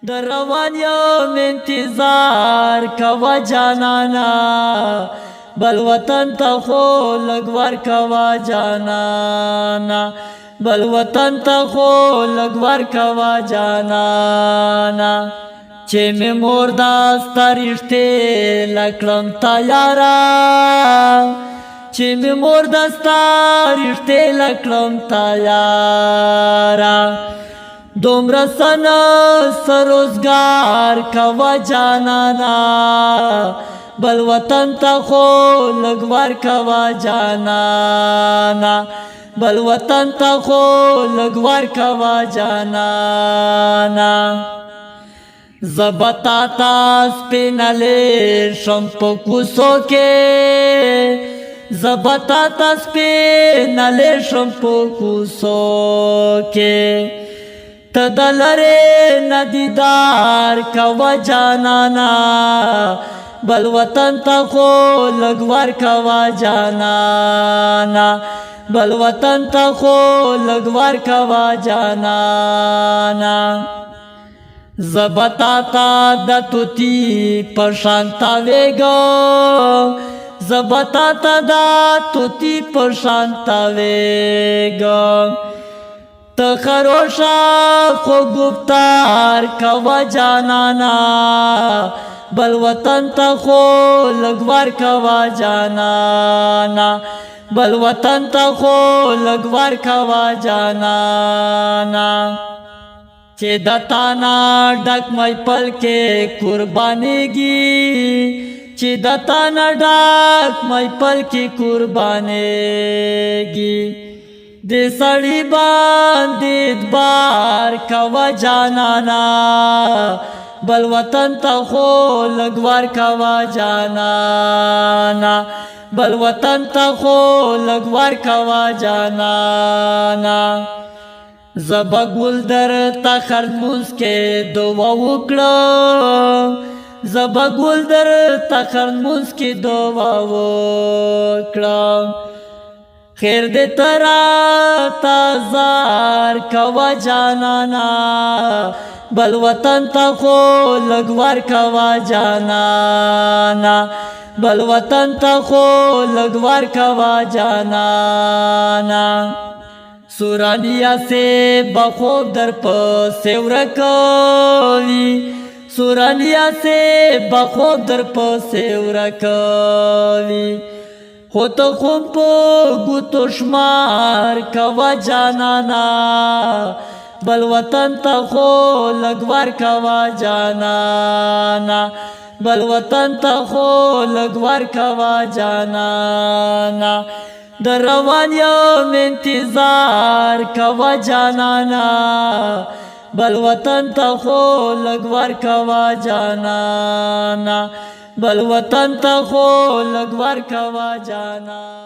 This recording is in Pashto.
در روان یم انتظار کوا جانانا بل وطن تا خو لگ ورکوا جانانا بل وطن تا خو لگ ورکوا جانانا چه می مور داستا رشتے لکلم تیارا چه می مور داستا رشتے لکلم تیارا دومره سنه سروزگار کوا جانانا بل وطن تا خو لگ ورکوا جانانا بل وطن تا خو لگ ورکوا جانانا زبتا تا سپینلی شم پا کوسو کے زبتا تا سپینلی شم پا کوسو کے تدلرے ندیدار کوا جانانا بل وطن تا خو لگ ورکوا جانانا بل وطن تا خو لگ ورکوا جانانا زبتا تا دا توتی پرشانتا ویگو زبتا تا دا توتی پرشانتا ویگو تخروشا خو گفتار کوا جانانا بل وطن تا خو لگ ورکوا جانانا بل وطن تا خو لگ ورکوا جانانا چه دتانا ڈک مئی پل کے قربانی گی چه دتانا ڈک مئی پل کے قربانی گی دے سڑی باندید بار کوا جانانا بل وطن تا خو لگ ورکوا جانانا بل وطن تا خو لگ ورکوا جانانا زبا گل در تا خرموز کے دعا وکڑا زبا گل در تا خرموز کے دعا وکڑا خیر دے ترا تازار کوا جانانا بل وطن تا خو لگ ورکوا جانانا بل وطن تا خو لگ ورکوا جانانا سورانیا سے بخوب در پسے ورکوی سورانیا سے بخوب در پسے ورکوی خو تا خون پا گوتو شمار کوا جانانا بل وطن تا خو لگ ورکوا جانانا بل وطن تا خو لگ ورکوا جانانا در روان یم انتظار کوا جانانا بل وطن تا خو لگ ورکوا جانانا بل وطن تا خو لگ ورکوا جانانا